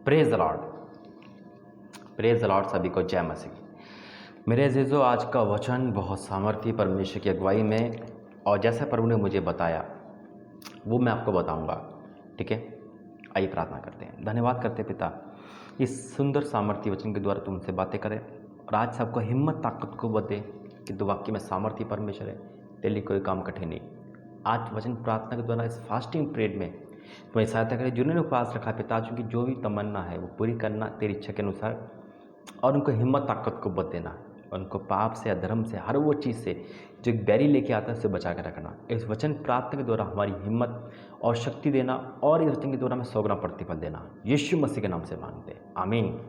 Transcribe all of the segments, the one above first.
Praise the Lord, praise the Lord. सभी को जय मसीह। मेरे अजीजों, आज का वचन बहुत सामर्थ्य परमेश्वर की अगुवाई में, और जैसा प्रभु ने मुझे बताया वो मैं आपको बताऊंगा। ठीक है, आइए प्रार्थना करते हैं। धन्यवाद करते हैं पिता, इस सुंदर सामर्थ्य वचन के द्वारा तुमसे बातें करें, और आज सबको हिम्मत ताकत को बते कि तो वाक्य में सामर्थ्य परमेश्वर है, तेरे लिए कोई काम कठिन नहीं। आज वचन प्रार्थना के द्वारा इस फास्टिंग पीरियड में तुम्हारी सहायता करें। जिन्होंने उपवास रखा पिता, चूँकि जो भी तमन्ना है वो पूरी करना तेरी इच्छा के अनुसार, और उनको हिम्मत ताकत को बत देना, उनको पाप से, अधर्म से, हर वो चीज़ से जो एक बैरी लेके आता है उससे बचा कर रखना। इस वचन प्रार्थना के द्वारा हमारी हिम्मत और शक्ति देना, और इस वचन के द्वारा हमें 100 गुना प्रतिफल देना। यीशु मसीह के नाम से मांगते हैं, आमीन।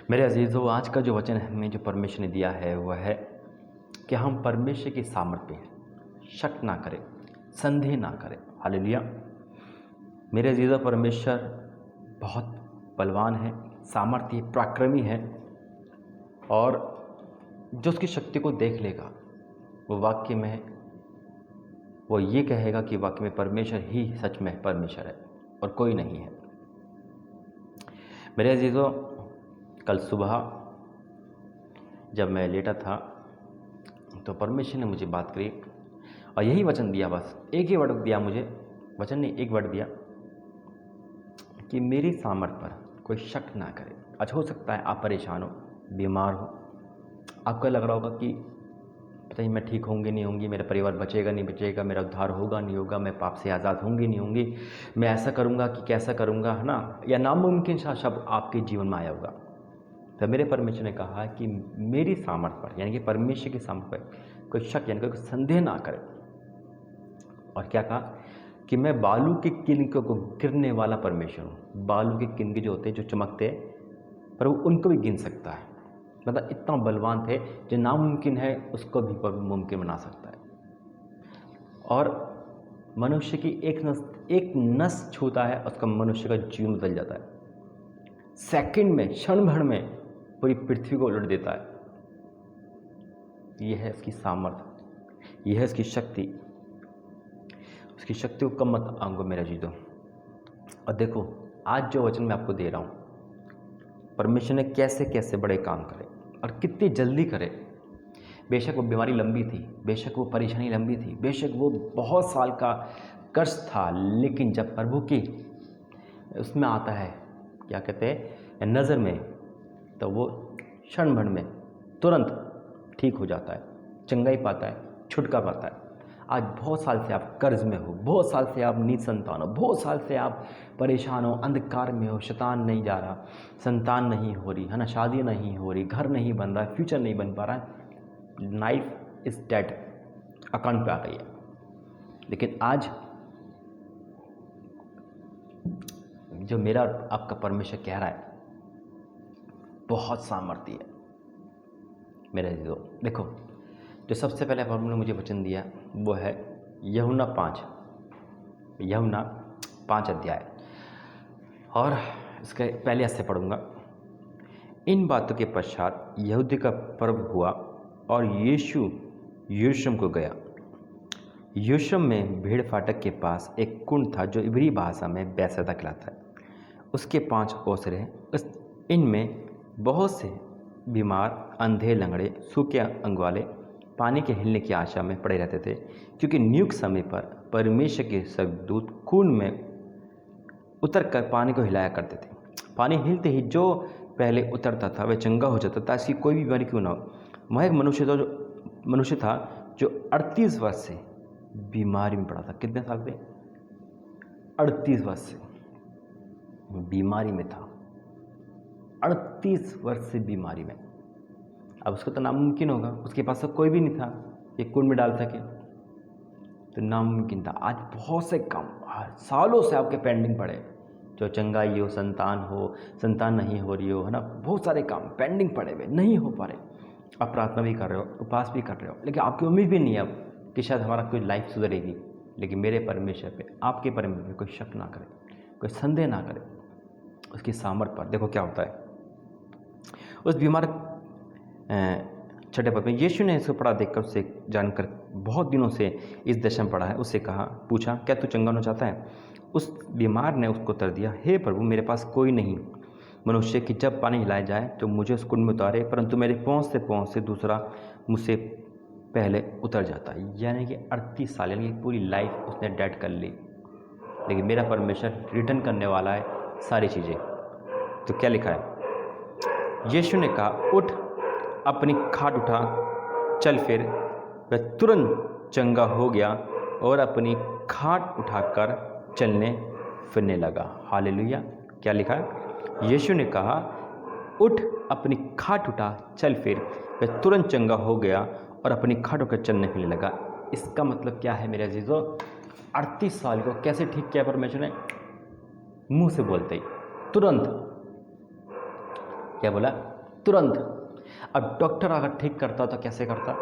मेरे अजीज़ों, आज का जो वचन हमें जो परमेश्वर ने दिया है वह है कि हम परमेश्वर की सामर्थ्य पे शक ना करें, संदेह ना करें। हालेलुया। मेरे अजीज़ों, परमेश्वर बहुत बलवान है, सामर्थ्य, पराक्रमी है, और जो उसकी शक्ति को देख लेगा वो वाक्य में वो ये कहेगा कि वाक्य में परमेश्वर ही सच में परमेश्वर है और कोई नहीं है। मेरे अजीज़ों, कल सुबह जब मैं लेटा था तो परमेश्वर ने मुझे बात करी और यही वचन दिया, बस एक ही वर्ड दिया मुझे, वचन ने एक वर्ड दिया कि मेरी सामर्थ पर कोई शक ना करे। आज हो सकता है आप परेशान हो, बीमार हो, आपको लग रहा होगा कि पता नहीं मैं ठीक होंगी नहीं होंगी, मेरा परिवार बचेगा नहीं बचेगा, मेरा उद्धार होगा नहीं होगा, मैं पाप से आज़ाद होंगी नहीं होंगी, मैं ऐसा करूँगा कि कैसा करूँगा, है ना, या नामुमकिन सा शब्द आपके जीवन में आया होगा। तो मेरे परमेश्वर ने कहा कि मेरी सामर्थ पर, यानी कि परमेश्वर की सामर्थ पर कोई शक यानी कोई संदेह ना करे। और क्या कहा कि मैं बालू के किनकों को गिरने वाला परमेश्वर हूँ। बालू के किनके जो होते हैं, जो चमकते हैं, पर वो उनको भी गिन सकता है। मतलब इतना बलवान थे, जो नामुमकिन है उसको भी मुमकिन बना सकता है। और मनुष्य की एक नस छूता है, उसका मनुष्य का जीवन बदल जाता है। सेकंड में, क्षण भर में पूरी पृथ्वी को उलट देता है। यह है इसकी सामर्थ्य, यह है इसकी शक्ति। उसकी शक्ति को कम मत आंगो मेरा जीतो। और देखो, आज जो वचन मैं आपको दे रहा हूँ, परमेश्वर ने कैसे कैसे बड़े काम करे और कितनी जल्दी करे। बेशक वो बीमारी लंबी थी, बेशक वो परेशानी लंबी थी, बेशक वो बहुत साल का कष्ट था, लेकिन जब प्रभु की उसमें आता है, क्या कहते हैं, नज़र में, तो वो क्षण भर में तुरंत ठीक हो जाता है, चंगाई पाता है, छुटका पाता है। आज बहुत साल से आप कर्ज में हो, बहुत साल से आप निसंतान हो, बहुत साल से आप परेशान हो, अंधकार में हो, शैतान नहीं जा रहा, संतान नहीं हो रही, है ना, शादी नहीं हो रही, घर नहीं बन रहा है, फ्यूचर नहीं बन पा रहा है, लाइफ इज डेड, अकाउंट पे आ गई है। लेकिन आज जो मेरा आपका परमेश्वर कह रहा है, बहुत सामर्थ्य है मेरे अजीजों। देखो, जो सबसे पहले प्रभु ने मुझे वचन दिया वो है यूहन्ना 5 अध्याय, और इसके पहले ऐसे पढ़ूंगा। इन बातों के पश्चात यहूदी का पर्व हुआ और यीशु यरूशलेम को गया। यरूशलेम में भीड़ फाटक के पास एक कुंड था जो इब्री भाषा में बैसदा कहलाता है। उसके 5 ओसरे, इनमें बहुत से बीमार, अंधे, लंगड़े, सूखे अंग वाले पानी के हिलने की आशा में पड़े रहते थे, क्योंकि नियुक्त समय पर परमेश्वर के स्वर्गदूत कुंड में उतरकर पानी को हिलाया करते थे। पानी हिलते ही जो पहले उतरता था वह चंगा हो जाता था, इसकी कोई भी बीमारी क्यों ना हो। वह एक मनुष्य था जो 38 वर्ष से बीमारी में पड़ा था। कितने साल से? 38 वर्ष से बीमारी में था। 38 वर्ष से बीमारी में। अब उसको तो नामुमकिन होगा, उसके पास तो कोई भी नहीं था कि कुंड में डाल सके, तो नामुमकिन था। आज बहुत से काम सालों से आपके पेंडिंग पड़े, जो चंगाई हो, संतान नहीं हो रही हो, है ना, बहुत सारे काम पेंडिंग पड़े हुए, नहीं हो पा रहे। आप प्रार्थना भी कर रहे हो, उपवास भी कर रहे हो, लेकिन आपकी उम्मीद भी नहीं है अब कि शायद हमारा कोई लाइफ सुधरेगी। लेकिन मेरे परमेश्वर पे, आपके परमेश्वर पे कोई शक ना करे, कोई संदेह ना करे, उसकी सामर्थ पर। देखो क्या होता है, उस बीमार छठे पद में, यीशु ने इसको पढ़ा देखकर उससे जानकर बहुत दिनों से इस दशा में पड़ा है, उससे पूछा, क्या तू चंगा होना चाहता है? उस बीमार ने उसको उत्तर दिया, हे प्रभु, मेरे पास कोई नहीं मनुष्य कि जब पानी हिलाया जाए तो मुझे उस कुंड में उतारे, परंतु मेरे पहुँच से दूसरा मुझसे पहले उतर जाता है। यानी कि 38 साल, यानी कि पूरी लाइफ उसने डेड कर ली, लेकिन मेरा परमेश्वर रिटर्न करने वाला है सारी चीज़ें। तो क्या लिखा है? यीशु ने कहा, उठ, अपनी खाट उठा, चल फिर। वह तुरंत चंगा हो गया और अपनी खाट उठाकर चलने फिरने लगा। हालेलुया। क्या लिखा है? यीशु ने कहा, उठ, अपनी खाट उठा, चल फिर। वह तुरंत चंगा हो गया और अपनी खाट उठाकर चलने फिरने लगा। इसका मतलब क्या है मेरे अजीजों? 38 साल को कैसे ठीक किया परमेश्वर ने? मुंह से बोलते ही, तुरंत। क्या बोला? तुरंत। अब डॉक्टर अगर ठीक करता तो कैसे करता?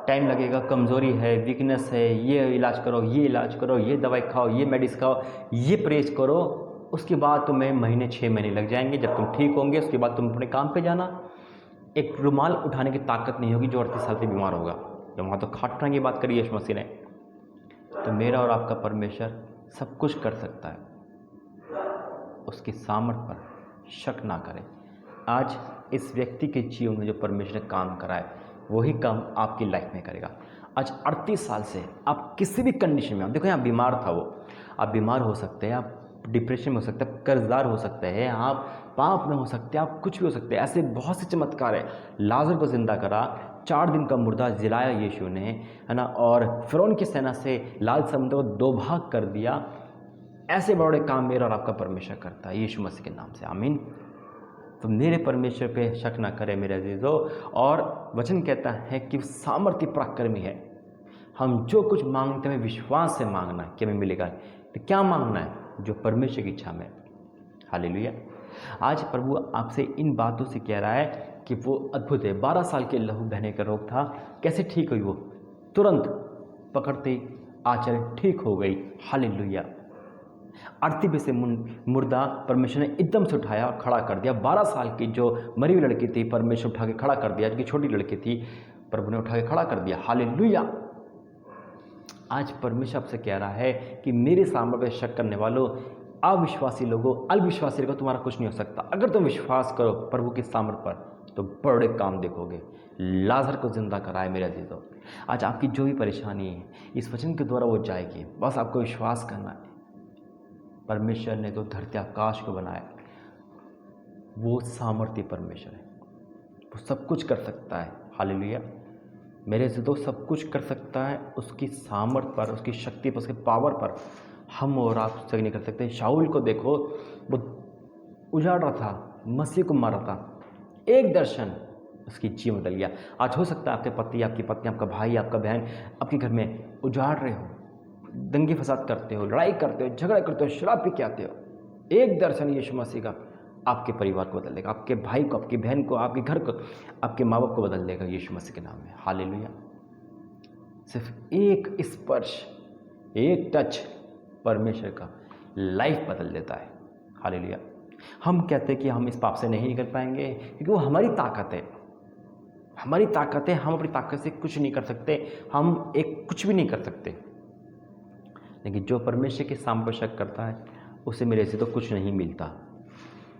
टाइम लगेगा, कमज़ोरी है, वीकनेस है, ये इलाज करो, ये इलाज करो, ये दवाई खाओ, ये मेडिसिन खाओ, ये परहेज करो, उसके बाद तुम्हें महीने 6 महीने लग जाएंगे। जब तुम ठीक होंगे उसके बाद तुम अपने काम पे जाना। एक रुमाल उठाने की ताकत नहीं होगी जो 38 साल से बीमार होगा। जब वहाँ तो खाट उठाने की बात करी यीशु मसीह ने। तो मेरा और आपका परमेश्वर सब कुछ कर सकता है, उसकी सामर्थ पर शक ना करें। आज इस व्यक्ति के जीवन में जो परमेश्वर ने काम करा है वही काम आपकी लाइफ में करेगा। आज 38 साल से आप किसी भी कंडीशन में, देखो यहाँ बीमार था वो, आप बीमार हो सकते हैं, आप डिप्रेशन में हो सकते हैं, कर्जदार हो सकते हैं, आप पाप में हो सकते हैं, आप कुछ भी हो सकते हैं। ऐसे बहुत से चमत्कार है। लाजर को जिंदा करा, 4 दिन का मुर्दा जिलाया यीशु ने, है ना, और फिरौन की सेना से लाल समुद्र को 2 भाग कर दिया। ऐसे बड़े काम मेरा और आपका परमेश्वर करता है यीशु मसीह के नाम से। आमीन। तो मेरे परमेश्वर पे शक ना करें मेरे अजीजों। और वचन कहता है कि सामर्थ्य पराक्रमी है। हम जो कुछ मांगते हैं विश्वास से मांगना कि हमें मिलेगा। तो क्या मांगना है? जो परमेश्वर की इच्छा में। हालेलुया। आज प्रभु आपसे इन बातों से कह रहा है कि वो अद्भुत है। 12 साल के लहू बहने का रोग था, कैसे ठीक हुई वो? तुरंत पकड़ते आचर ठीक हो गई। हालेलुया। आरती पे से मुर्दा परमेश्वर ने एकदम से उठाया, खड़ा कर दिया। 12 साल की जो मरी हुई लड़की थी परमेश्वर उठा के खड़ा कर दिया। जो छोटी लड़की थी प्रभु ने उठा के खड़ा कर दिया। हालेलुया। आज परमेश्वर आपसे कह रहा है कि मेरे सामर्थ्य पे शक करने वालों, अविश्वासी लोगों, अल्पविश्वासी लोगों, तुम्हारा कुछ नहीं हो सकता। अगर तुम विश्वास करो प्रभु के सामर्थ्य पर तो बड़े काम देखोगे। लाजर को जिंदा कराए मेरे अजीजों। आज आपकी जो भी परेशानी है इस वचन के द्वारा वो जाएगी। बस आपको विश्वास करना है। परमेश्वर ने तो धरती आकाश को बनाया, वो सामर्थ्य परमेश्वर है, वो सब कुछ कर सकता है। हालेलुया। मेरे से तो सब कुछ कर सकता है, उसकी सामर्थ्य पर, उसकी शक्ति पर, उसके पावर पर हम और आप सही नहीं कर सकते। शाऊल को देखो, वो उजाड़ रहा था, मसीह को मार रहा था, एक दर्शन उसकी जीवन बदल गया। आज हो सकता है आपके पति, आपकी पत्नी, आपका भाई, आपका बहन आपके घर में उजाड़ रहे हो, दंगे फसाद करते हो, लड़ाई करते हो, झगड़ा करते हो, शराब पी के आते हो। एक दर्शन यीशु मसीह का आपके परिवार को बदल देगा, आपके भाई को, आपकी बहन को, आपके घर को, आपके माँ बाप को बदल देगा यीशु मसीह के नाम में। हालेलुया। सिर्फ एक स्पर्श, एक टच परमेश्वर का लाइफ बदल देता है। हालेलुया। हम कहते हैं कि हम इस पाप से नहीं निकल पाएंगे क्योंकि वो हमारी ताकत है, हमारी ताकत है। हम अपनी ताकत से कुछ नहीं कर सकते, हम कुछ भी नहीं कर सकते। लेकिन जो परमेश्वर के सामने शक करता है उसे मेरे से तो कुछ नहीं मिलता,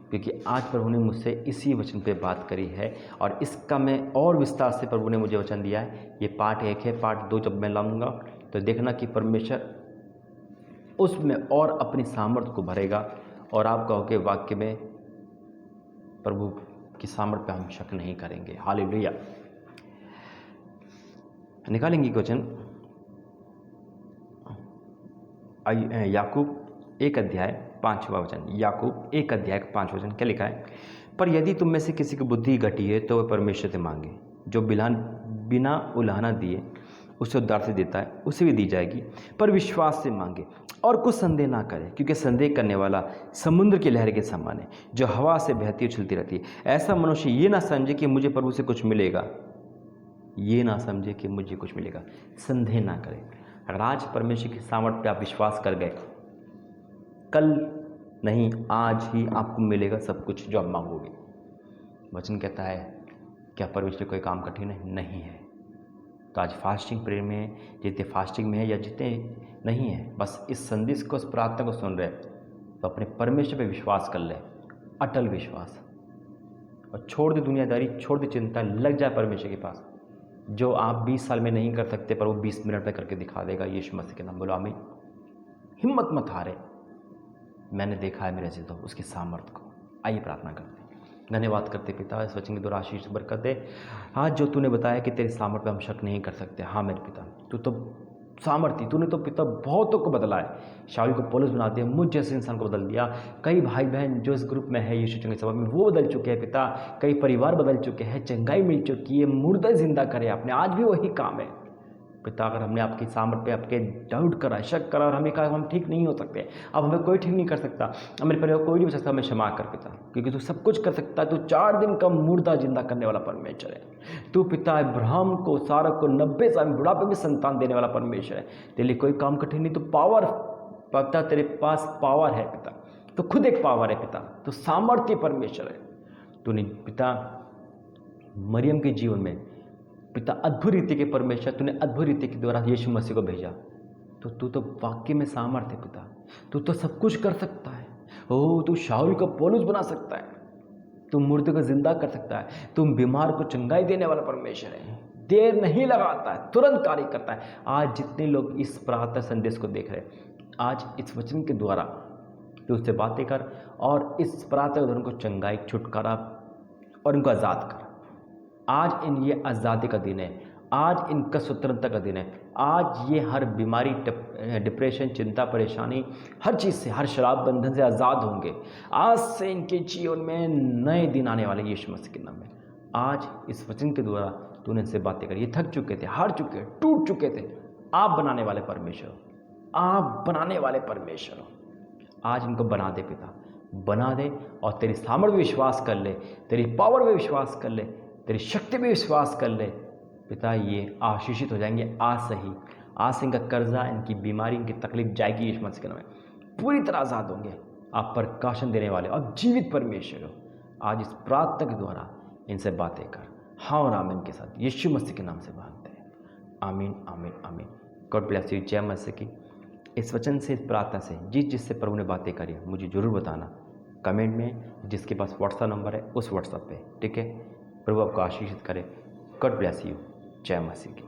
क्योंकि आज प्रभु ने मुझसे इसी वचन पे बात करी है और इसका मैं और विस्तार से प्रभु ने मुझे वचन दिया है। ये पार्ट 1 है, पार्ट 2 जब मैं लाऊंगा तो देखना कि परमेश्वर उसमें और अपनी सामर्थ्य को भरेगा और आप कहोगे वाक्य में प्रभु की सामर्थ्य पे हम शक नहीं करेंगे। हालेलुया। निकालेंगे वचन याकूब 1 अध्याय 5वां वचन। याकूब 1 अध्याय 5वां वचन क्या लिखा है? पर यदि तुम में से किसी की बुद्धि घटी है तो वह परमेश्वर से मांगे, जो बिना उलाहना दिए उसे उद्धार से देता है, उसे भी दी जाएगी। पर विश्वास से मांगे और कुछ संदेह ना करे, क्योंकि संदेह करने वाला समुद्र की लहर के समान है, जो हवा से बहती उछलती रहती है। ऐसा मनुष्य ये ना समझे कि मुझे प्रभु से कुछ मिलेगा, ये ना समझे कि मुझे कुछ मिलेगा। संदेह ना करें। अगर आज परमेश्वर की सामर्थ्य पे आप विश्वास कर गए, कल नहीं आज ही आपको मिलेगा सब कुछ जो आप मांगोगे। वचन कहता है क्या परमेश्वर के कोई काम कठिन है? नहीं है। तो आज फास्टिंग प्रेयर में जितने फास्टिंग में है या जितने नहीं है, बस इस संदेश को, इस प्रार्थना को सुन रहे, तो अपने परमेश्वर पे विश्वास कर ले, अटल विश्वास, और छोड़ दे दुनियादारी, छोड़ दे चिंता, लग जाए परमेश्वर के पास। जो आप 20 साल में नहीं कर सकते, पर वो 20 मिनट में करके दिखा देगा। यीशु मसीह के नाम बोलो आमीन। हिम्मत मत हारे, मैंने देखा है मेरे से तो उसकी सामर्थ्य को। आइए प्रार्थना करते हैं। धन्यवाद करते पिता, इस वचन के द्वारा आशीष बरकत दे। आज जो तूने बताया कि तेरे सामर्थ्य पे हम शक नहीं कर सकते, हाँ मेरे पिता, तू तो सामर्थ्य, तूने तो पिता बहुतों को बदला है। शाऊल को पौलुस बना दिया, मुझ जैसे इंसान को बदल दिया। कई भाई बहन जो इस ग्रुप में है यीशु चंगे सभा में, वो बदल चुके हैं पिता। कई परिवार बदल चुके हैं, चंगाई मिल चुकी है, मुर्दा जिंदा करे आपने। आज भी वही काम है पिता। अगर हमने आपकी सामर्थ्य पे आपके डाउट करा, शक करा और हमें कहा हम ठीक नहीं हो सकते, अब हमें कोई ठीक नहीं कर सकता, अब मेरे परिवार कोई नहीं बचा सकता, हमें क्षमा कर पिता, क्योंकि तू सब कुछ कर सकता है। तू 4 दिन का मुर्दा जिंदा करने वाला परमेश्वर है। तू पिता अब्राहम को, सारा को 90 साल में बुढ़ापे में संतान देने वाला परमेश्वर है। तेरे लिए कोई काम कठिन नहीं। तो पावर पिता, तेरे पास पावर है पिता, तो खुद एक पावर है पिता, तो सामर्थ्य परमेश्वर है। तूने पिता मरियम के जीवन में पिता अद्भुत रीति के परमेश्वर, तूने अद्भुत रीति के द्वारा यीशु मसीह को भेजा। तो तू तो वाक्य में सामर्थ्य है पिता, तू तो सब कुछ कर सकता है। ओ तू शाऊल को पौलुस बना सकता है, तू मुर्दे को जिंदा कर सकता है, तुम बीमार को चंगाई देने वाला परमेश्वर है। देर नहीं लगाता है, तुरंत कार्य करता है। आज जितने लोग इस प्रार्थना संदेश को देख रहे हैं, आज इस वचन के द्वारा तू उससे बातें कर और इस प्रार्थना के को चंगाई, छुटकारा और इनको आज़ाद कर। आज इन ये आज़ादी का दिन है, आज इनका स्वतंत्रता का दिन है। आज ये हर बीमारी, डिप्रेशन, चिंता, परेशानी, हर चीज़ से, हर शराब बंधन से आज़ाद होंगे। आज से इनके जीवन में नए दिन आने वाले यीशु मसीह के नाम में। आज इस वचन के द्वारा तूने इनसे बातें करी। ये थक चुके थे, हार चुके, टूट चुके थे। आप बनाने वाले परमेश्वर हो, आप बनाने वाले परमेश्वर हो। आज इनको बना दे पिता, बना दे, और तेरी सामर्थ्य में विश्वास कर ले, तेरी पावर में विश्वास कर ले, तेरी शक्ति में विश्वास कर ले पिता। ये आशीषित हो जाएंगे आज से ही। आज से इनका कर्जा, इनकी बीमारी, इनकी तकलीफ जाएगी यीशु मसीह के नाम में। पूरी तरह आज़ाद होंगे। आप प्रकाशन देने वाले और जीवित परमेश्वर हो। आज इस प्रार्थना के द्वारा इनसे बातें कर, हाँ और आमीन के साथ यीशु मसीह के नाम से मांगते हैं। आमीन आमीन आमीन। God bless you. जय मसीह की। इस वचन से, इस प्रार्थना से जिससे प्रभु ने बातें करी मुझे ज़रूर बताना कमेंट में, जिसके पास व्हाट्सएप नंबर है उस व्हाट्सएप पे, ठीक है। प्रभु आपको आशीषित करे। God bless you. जय मसीह की।